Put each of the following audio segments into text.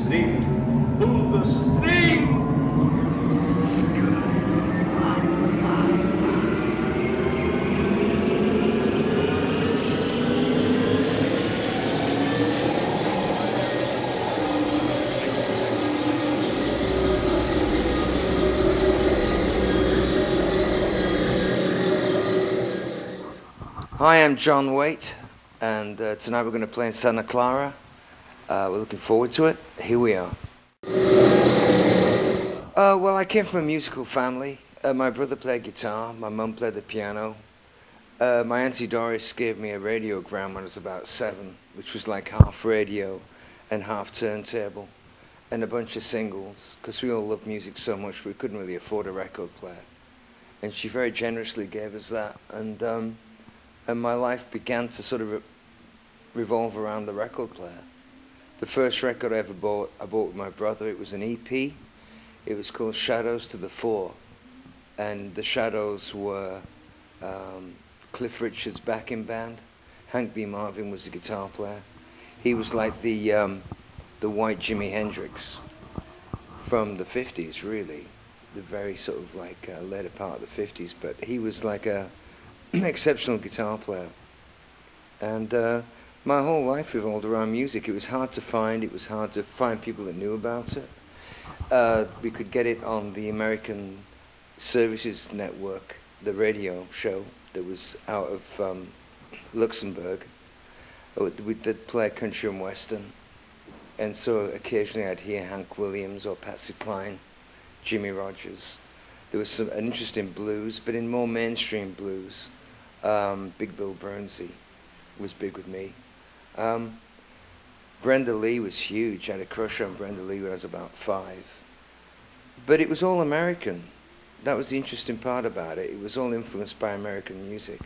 string, pull the string. Hi, I'm John Waite, and tonight we're going to play in Santa Clara. We're looking forward to it. Here we are. Well, I came from a musical family. My brother played guitar, my mum played the piano. My Auntie Doris gave me a radiogram when I was about 7, which was like half radio and half turntable, and a bunch of singles, because we all loved music so much we couldn't really afford a record player. And she very generously gave us that, and my life began to sort of revolve around the record player. The first record I ever bought, I bought with my brother. It was an EP. It was called Shadows to the Fore. And the Shadows were Cliff Richard's backing band. Hank B. Marvin was the guitar player. He was like the white Jimi Hendrix from the 50s, really. The very sort of like later part of the 50s. But he was like an exceptional guitar player. And my whole life revolved around music. It was hard to find. It was hard to find people that knew about it. We could get it on the American Services Network, the radio show that was out of Luxembourg. They'd play country and western. And so occasionally I'd hear Hank Williams or Patsy Cline, Jimmy Rogers. There was an interest in blues, but in more mainstream blues. Big Bill Broonzy was big with me. Brenda Lee was huge. I had a crush on Brenda Lee when I was about 5. But it was all American. That was the interesting part about it. It was all influenced by American music.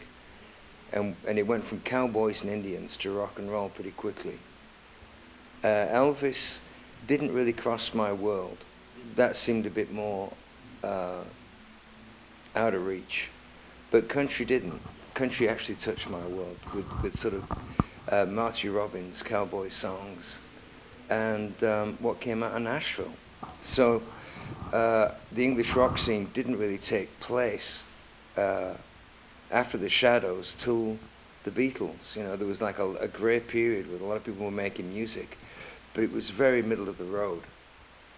And it went from cowboys and Indians to rock and roll pretty quickly. Elvis didn't really cross my world. That seemed a bit more out of reach. But country didn't. Country actually touched my world with sort of Marty Robbins, cowboy songs, and what came out of Nashville. So the English rock scene didn't really take place after the Shadows till the Beatles. You know, there was like a grey period where a lot of people were making music, but it was very middle of the road.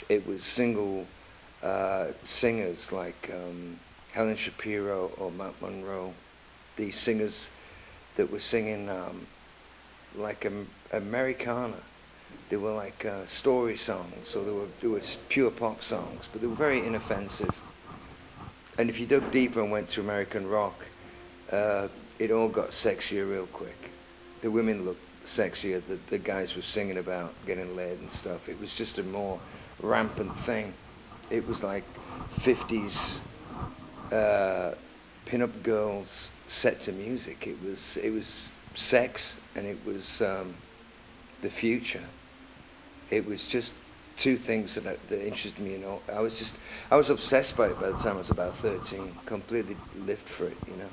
It was single singers like Helen Shapiro or Matt Monroe, these singers that were singing like Americana. They were like story songs, or they were pure pop songs, but they were very inoffensive. And if you dug deeper and went to American rock, it all got sexier real quick. The women looked sexier, the guys were singing about getting laid and stuff. It was just a more rampant thing. It was like 50s pin-up girls set to music. It was sex, and it was the future. It was just two things that interested me. You know, I was obsessed by it by the time I was about 13. Completely lived for it. You know.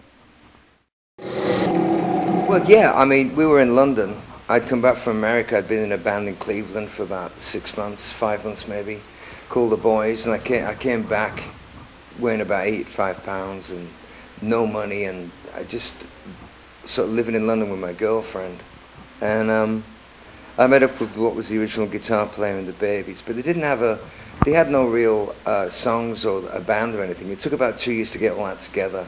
Well, yeah. I mean, we were in London. I'd come back from America. I'd been in a band in Cleveland for about 6 months, 5 months maybe, called The Boys, and I came back weighing about 85 pounds and no money, and I just sort of living in London with my girlfriend, and I met up with what was the original guitar player in the Babies, but they had no real songs or a band or anything. It took about 2 years to get all that together,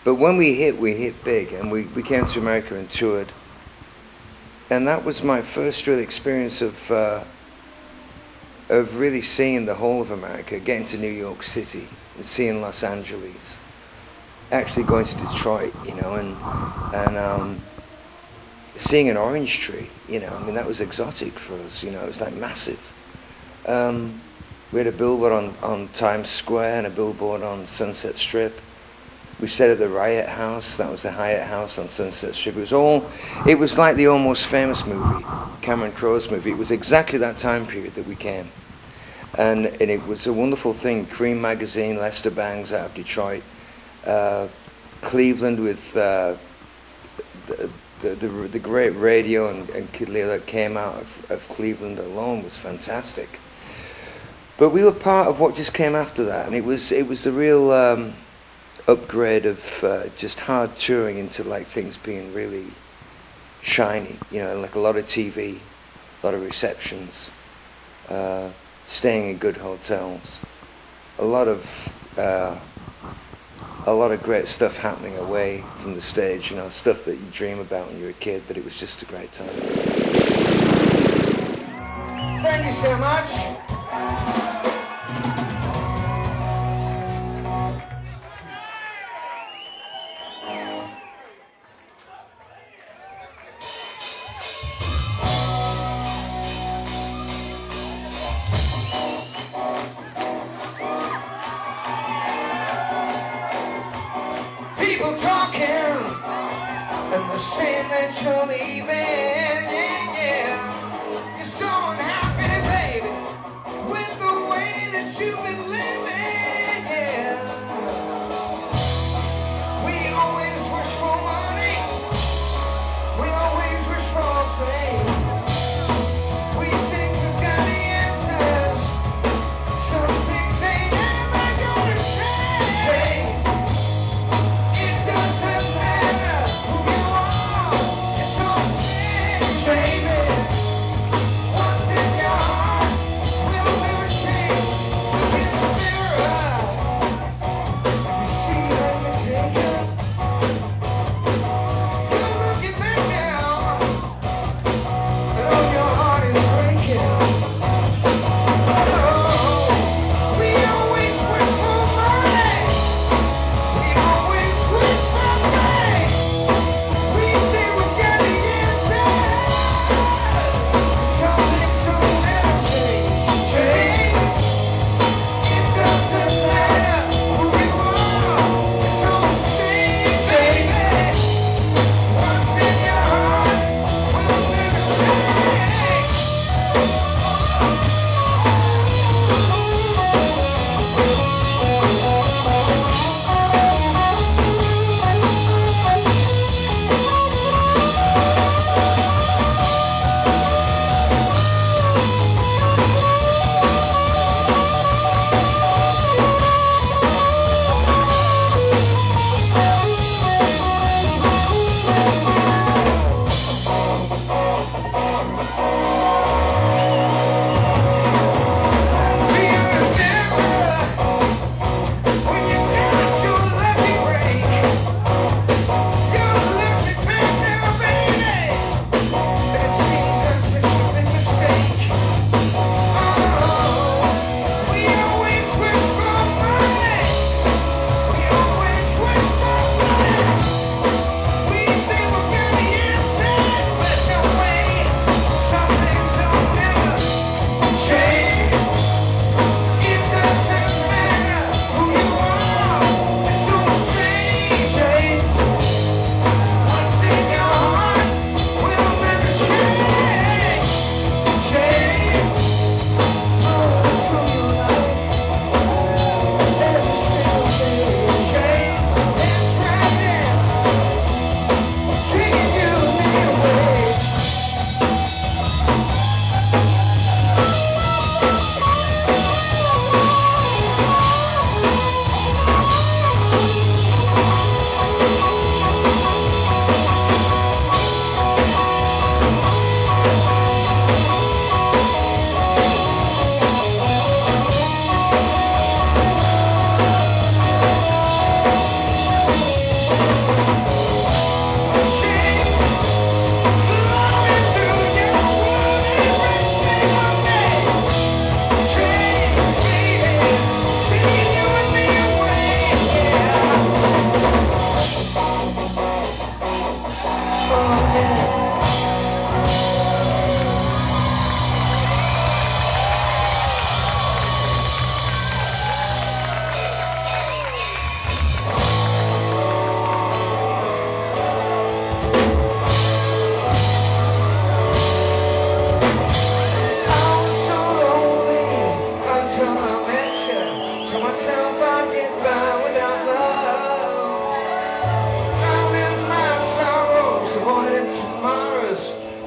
but when we hit big, and we came to America and toured, and that was my first real experience of really seeing the whole of America, getting to New York City and seeing Los Angeles, actually going to Detroit, you know, and seeing an orange tree, you know. I mean, that was exotic for us, you know. It was like massive. We had a billboard on Times Square and a billboard on Sunset Strip. We stayed at the Riot House. That was the Hyatt House on Sunset Strip. It was like the Almost Famous movie, Cameron Crowe's movie. It was exactly that time period that we came. And it was a wonderful thing. Cream magazine, Lester Bangs out of Detroit, Cleveland with the great radio and Kid Leo that came out of Cleveland alone was fantastic. But we were part of what just came after that, and it was a real upgrade of just hard touring into like things being really shiny, you know, like a lot of TV, a lot of receptions, staying in good hotels, a lot of great stuff happening away from the stage, you know, stuff that you dream about when you're a kid, but it was just a great time. Thank you so much. Saying that you're leaving, yeah, yeah. You're so unhappy, baby, with the way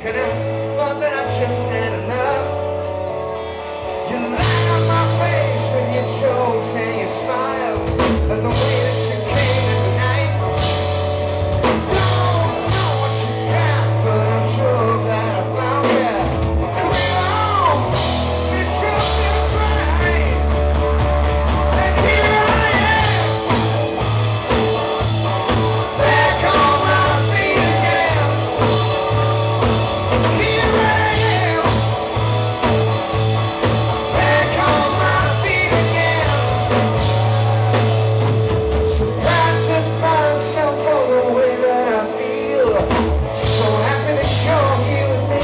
'cause I thought that I just had enough. You light up my face with your jokes and your smile, and the way that you came in the night. Don't know what you got, but I'm sure that I found you. Come along, it's just a crime, and here I am, back on my feet again. Here I am, back on my feet again. Surprised to find myself on the way that I feel. So happy that you're here with me.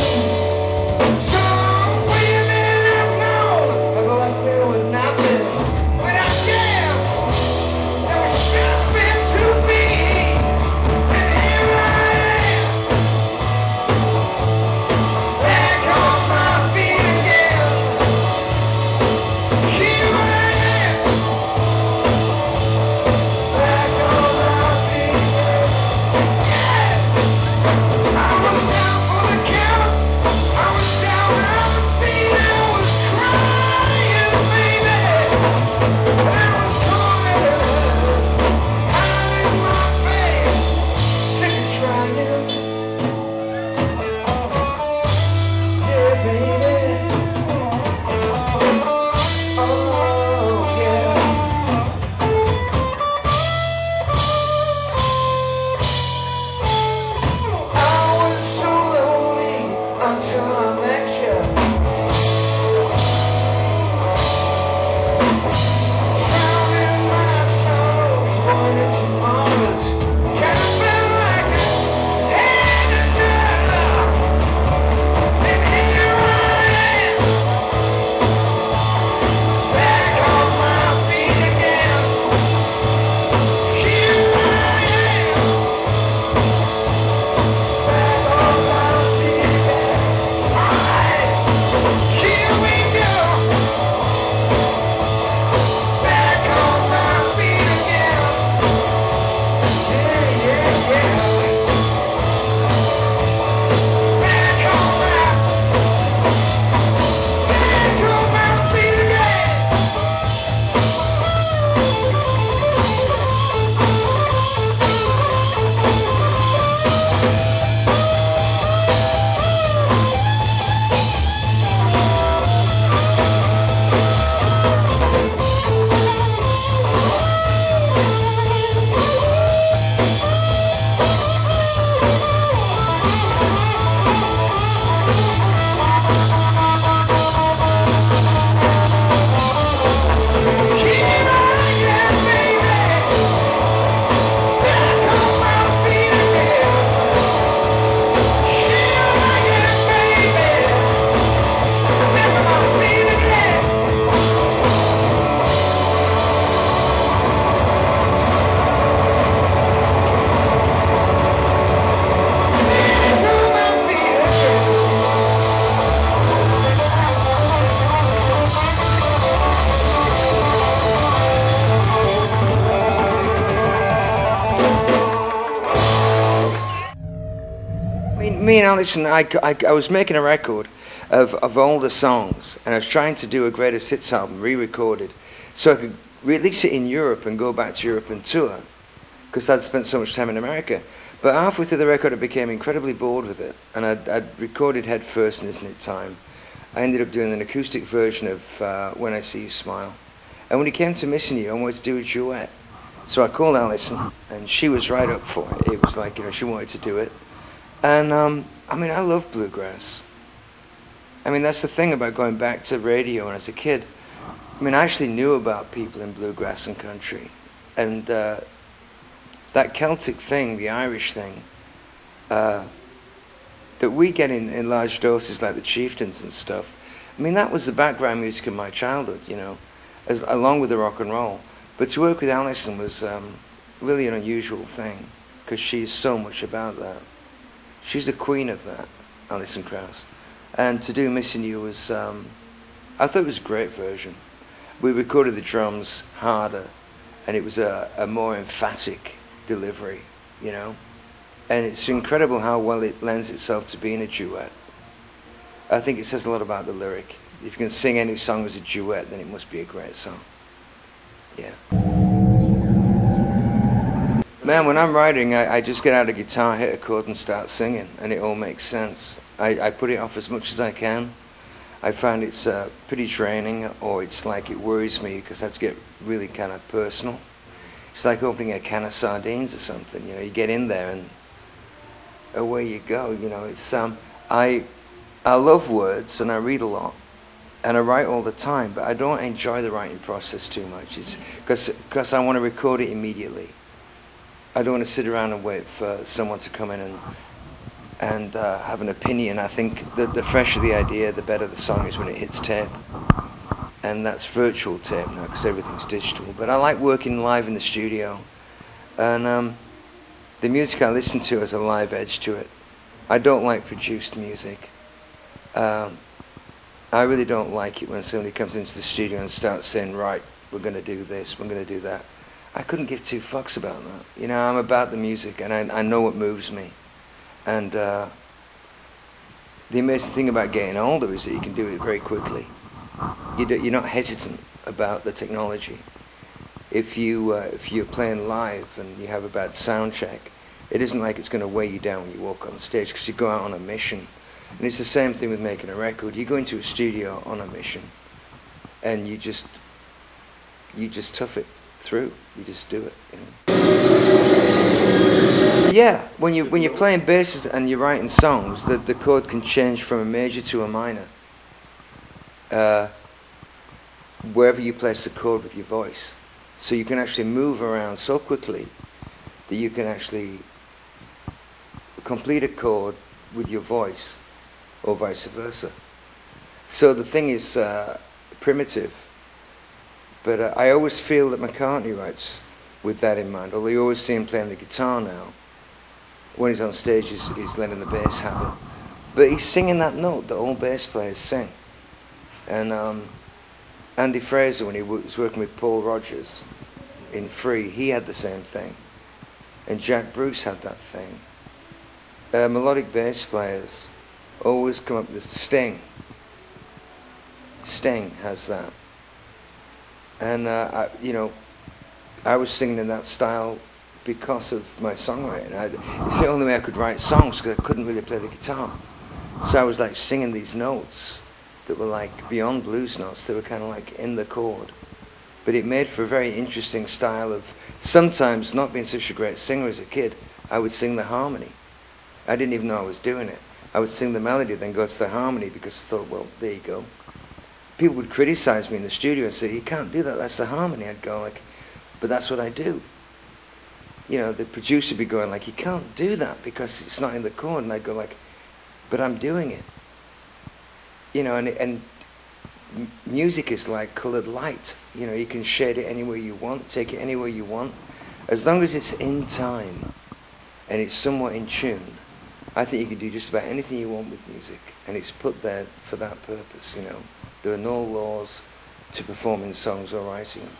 Some women I've known have left me with nothing, but I guess that was just meant to be. And here I am, back on my feet again. Here I am, back on my feet again. Yeah. I was down for the count. I was down on the feet. I was crying, baby. I was calling, out in my face, sick of trying. Yeah, baby. Oh, yeah. I was so lonely until I met you. Drowning my sorrows, going into moments. Kinda felt like I had another. And here I am, back on my feet again. Here I am, back on my feet again. Alright, here we go, back on my feet again. Yeah, yeah, yeah. Back on my feet again. Here I am, baby, back on my feet again. Here I am, baby, back on my feet again. Back on my feet again. Me and Alison, I was making a record of older songs, and I was trying to do a greatest hits album, re-recorded, so I could release it in Europe and go back to Europe and tour, because I'd spent so much time in America. But halfway through the record, I became incredibly bored with it, and I'd recorded Head First in Isn't It Time. I ended up doing an acoustic version of When I See You Smile. And when it came to Missing You, I wanted to do a duet. So I called Alison, and she was right up for it. It was like, she wanted to do it. And, I mean, I love bluegrass. I mean, that's the thing about going back to radio and as a kid. I mean, I actually knew about people in bluegrass and country. And that Celtic thing, the Irish thing, that we get in large doses, like the Chieftains and stuff. I mean, that was the background music of my childhood, along with the rock and roll. But to work with Alison was really an unusual thing, because she's so much about that. She's the queen of that, Alison Krauss. And to do Missing You was, I thought it was a great version. We recorded the drums harder, and it was a more emphatic delivery, And it's incredible how well it lends itself to being a duet. I think it says a lot about the lyric. If you can sing any song as a duet, then it must be a great song. Yeah. Man, when I'm writing, I just get out a guitar, hit a chord, and start singing, and it all makes sense. I put it off as much as I can. I find it's pretty draining, or it's like it worries me because I have to get really kind of personal. It's like opening a can of sardines or something. You know, you get in there and away you go. You know, it's I love words and I read a lot and I write all the time, but I don't enjoy the writing process too much. It's because I want to record it immediately. I don't want to sit around and wait for someone to come in and have an opinion. I think that the fresher the idea, the better the song is when it hits tape. And that's virtual tape now because everything's digital. But I like working live in the studio. And the music I listen to has a live edge to it. I don't like produced music. I really don't like it when somebody comes into the studio and starts saying, right, we're going to do this, we're going to do that. I couldn't give two fucks about that. You know, I'm about the music and I know what moves me. And the amazing thing about getting older is that you can do it very quickly. You're not hesitant about the technology. If you're playing live and you have a bad sound check, it isn't like it's going to weigh you down when you walk on stage because you go out on a mission. And it's the same thing with making a record. You go into a studio on a mission and you just tough it through. You just do it. You know? Yeah, when you're playing basses and you're writing songs, the chord can change from a major to a minor. Wherever you place the chord with your voice. So you can actually move around so quickly that you can actually complete a chord with your voice or vice versa. So the thing is primitive, but I always feel that McCartney writes with that in mind, although you always see him playing the guitar now. When he's on stage, he's letting the bass have it. But he's singing that note that all bass players sing. And Andy Fraser, when he was working with Paul Rodgers in Free, he had the same thing. And Jack Bruce had that thing. Melodic bass players always come up with Sting. Sting has that. And, I was singing in that style because of my songwriting. It's the only way I could write songs because I couldn't really play the guitar. So I was like singing these notes that were like beyond blues notes. They were kind of like in the chord. But it made for a very interesting style of, sometimes not being such a great singer as a kid, I would sing the harmony. I didn't even know I was doing it. I would sing the melody, then go to the harmony because I thought, well, there you go. People would criticize me in the studio and say, you can't do that, that's the harmony. I'd go like, but that's what I do. You know, the producer would be going like, you can't do that because it's not in the chord. And I'd go like, but I'm doing it. You know, and music is like colored light. You know, you can shade it anywhere you want, take it anywhere you want. As long as it's in time and it's somewhat in tune, I think you can do just about anything you want with music. And it's put there for that purpose, you know. There are no laws to performing songs or writing them.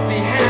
Behind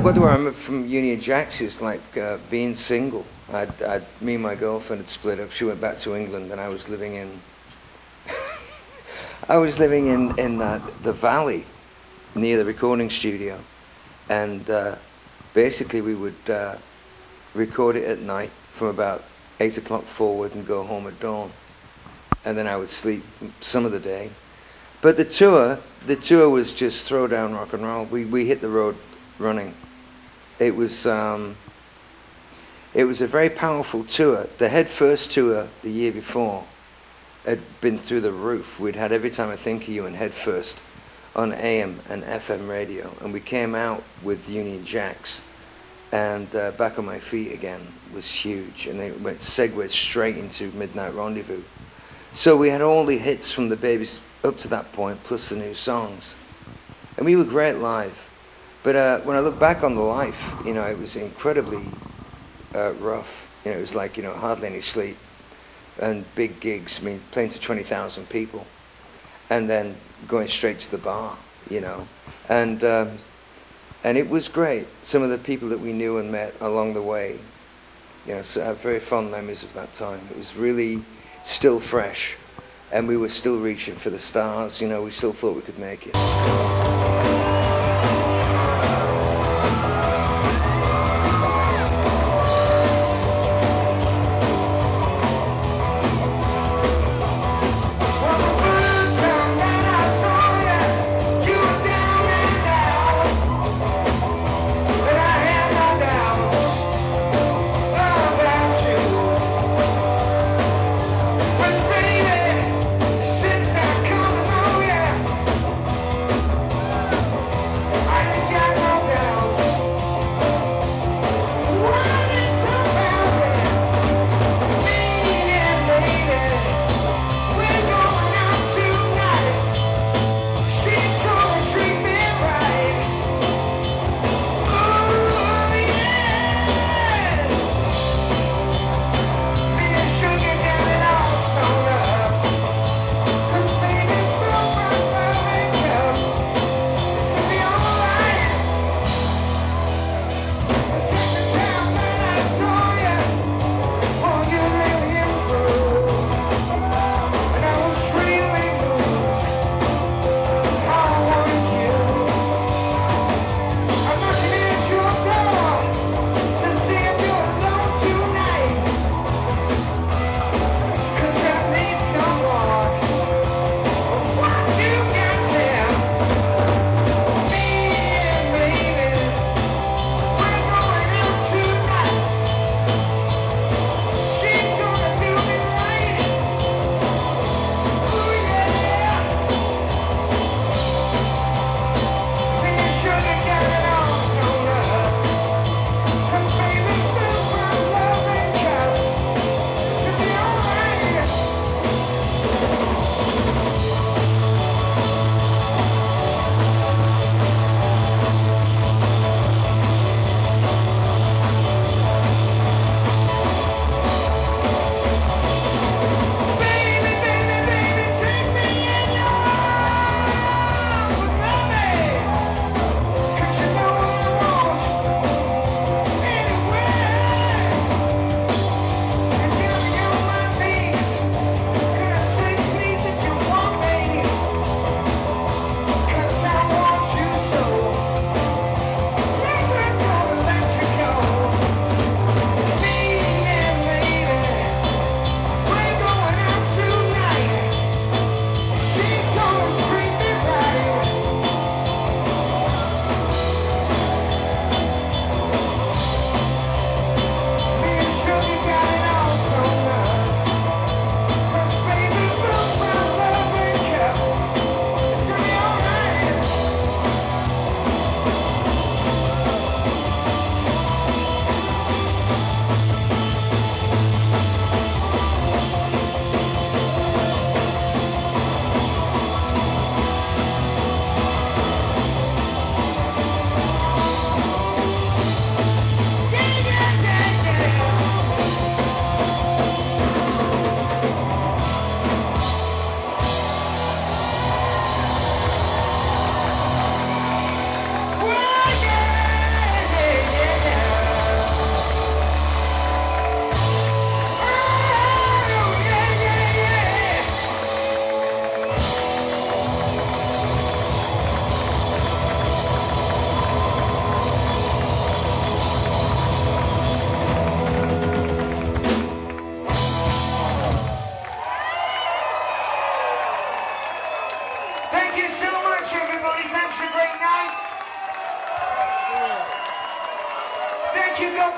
what do I remember from Union Jacks is like being single. Me and my girlfriend had split up. She went back to England, and I was living in the valley near the recording studio, and basically we would record it at night from about 8 o'clock forward and go home at dawn, and then I would sleep some of the day. But the tour was just throw down rock and roll. We hit the road running. It was a very powerful tour. The Head First tour the year before had been through the roof. We'd had Every Time I Think of You and Head First on AM and FM radio, and we came out with Union Jacks, and Back on My Feet Again was huge, and they segued straight into Midnight Rendezvous. So we had all the hits from the Babies up to that point, plus the new songs, and we were great live. But when I look back on the life, you know, it was incredibly rough. You know, it was like, you know, hardly any sleep, and big gigs. I mean, playing to 20,000 people, and then going straight to the bar, you know, and it was great. Some of the people that we knew and met along the way, you know, so I have very fond memories of that time. It was really still fresh, and we were still reaching for the stars. You know, we still thought we could make it.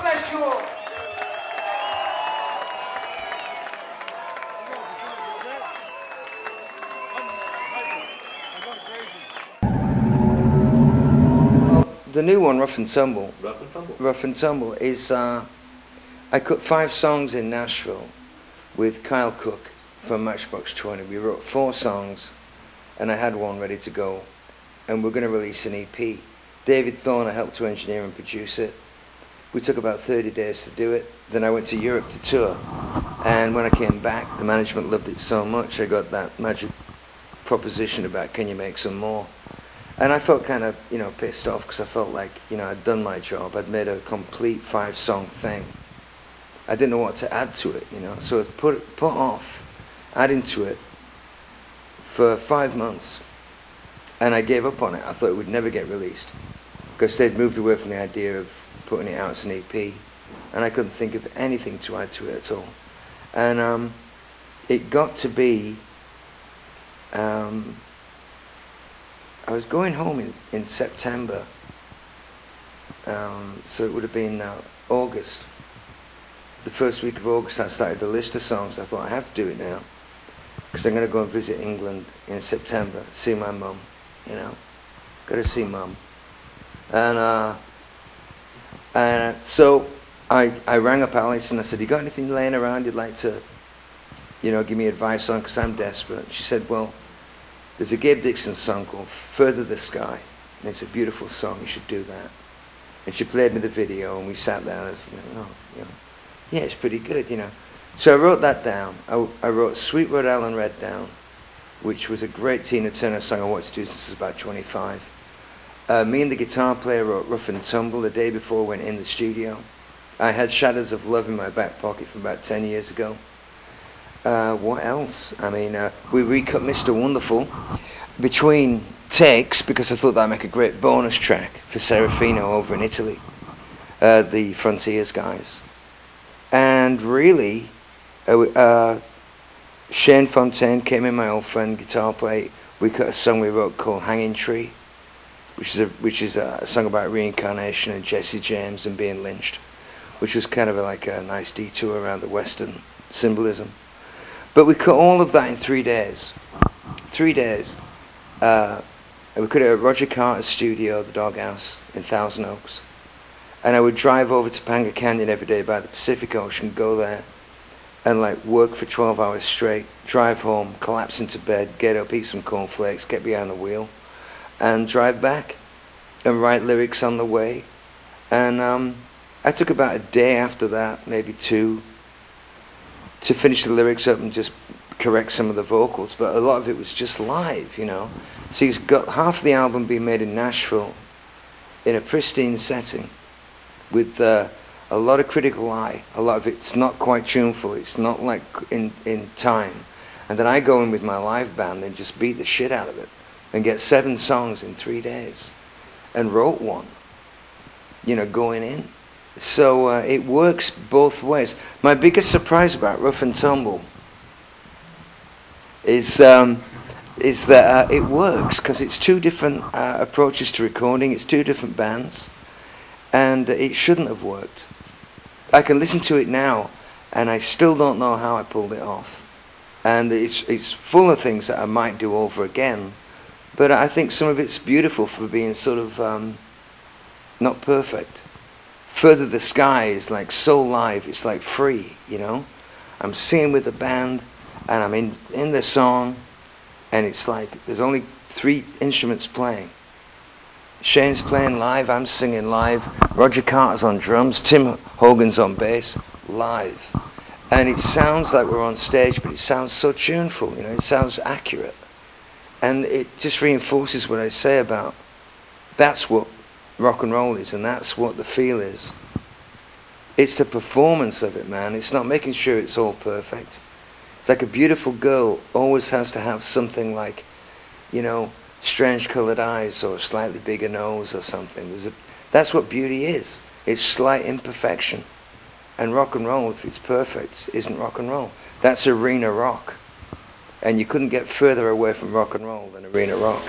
bless you all. The new one, Rough and Tumble. Rough and Tumble. Rough and Tumble is, I cut 5 songs in Nashville with Kyle Cook from Matchbox 20. We wrote 4 songs, and I had one ready to go, and we're going to release an EP. David Thorne helped to engineer and produce it. We took about 30 days to do it. Then I went to Europe to tour, and when I came back, the management loved it so much, I got that magic proposition about, can you make some more? And I felt kind of, pissed off because I felt like, I'd done my job. I'd made a complete 5-song thing. I didn't know what to add to it, So I put off adding to it for 5 months. And I gave up on it. I thought it would never get released because they'd moved away from the idea of putting it out as an EP. And I couldn't think of anything to add to it at all. And it got to be... I was going home in September, so it would have been August. The first week of August I started the list of songs. I thought I have to do it now because I'm going to go and visit England in September, see my mum, got to see mum. And so I rang up Alison. I said, you got anything laying around you'd like to, give me advice on, because I'm desperate. She said, well, there's a Gabe Dixon song called Further the Sky, and it's a beautiful song, you should do that. And she played me the video, and we sat down, and I was like, yeah, it's pretty good, So I wrote that down. I wrote Sweet Rhode Island Red down, which was a great Tina Turner song I wanted to do since I was about 25. Me and the guitar player wrote Rough and Tumble the day before we went in the studio. I had Shadows of Love in my back pocket from about 10 years ago. What else? I mean, we recut Mr. Wonderful between takes because I thought that'd make a great bonus track for Serafino over in Italy, the Frontiers guys. And really, Shane Fontaine came in, my old friend, guitar player. We cut a song we wrote called Hanging Tree, which is a song about reincarnation and Jesse James and being lynched, which was kind of like a nice detour around the Western symbolism. But we cut all of that in 3 days. 3 days. And we cut it at Roger Carter's studio, the Doghouse, in Thousand Oaks. And I would drive over to Panga Canyon every day by the Pacific Ocean, go there, and work for 12 hours straight, drive home, collapse into bed, get up, eat some cornflakes, get behind the wheel, and drive back, and write lyrics on the way. And I took about a day after that, maybe 2, to finish the lyrics up and just correct some of the vocals, but a lot of it was just live, So he's got half of the album being made in Nashville in a pristine setting with a lot of critical eye. A lot of it's not quite tuneful, it's not like in time. And then I go in with my live band and just beat the shit out of it and get 7 songs in 3 days and wrote one, going in. So it works both ways. My biggest surprise about Rough and Tumble is that it works because it's 2 different approaches to recording. It's 2 different bands, and it shouldn't have worked. I can listen to it now, and I still don't know how I pulled it off. And it's full of things that I might do over again, but I think some of it's beautiful for being sort of not perfect. Further the Sky is so live, it's free, I'm singing with the band, and I'm in the song, and it's there's only 3 instruments playing. Shane's playing live, I'm singing live, Roger Carter's on drums, Tim Hogan's on bass, live. And it sounds like we're on stage, but it sounds so tuneful, it sounds accurate. And it just reinforces what I say about that's what rock and roll is, and that's what the feel is. It's the performance of it, man. It's not making sure it's all perfect. It's like a beautiful girl always has to have something strange colored eyes or a slightly bigger nose or something. That's what beauty is. It's slight imperfection. And rock and roll, if it's perfect, isn't rock and roll. That's arena rock. And you couldn't get further away from rock and roll than arena rock.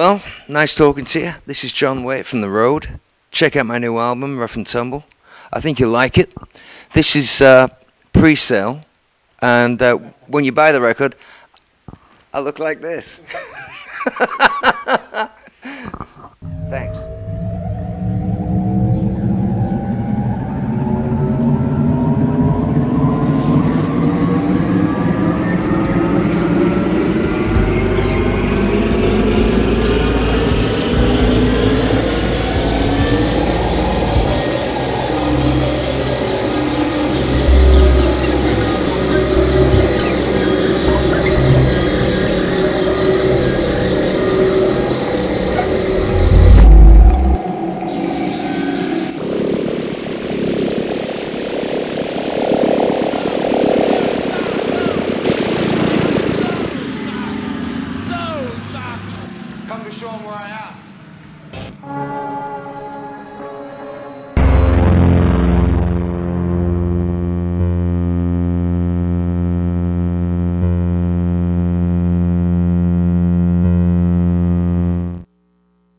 Well, nice talking to you. This is John Waite from The Road. Check out my new album, Rough and Tumble. I think you'll like it. This is pre-sale, and when you buy the record, I look like this. Thanks. Come to show 'em where I am.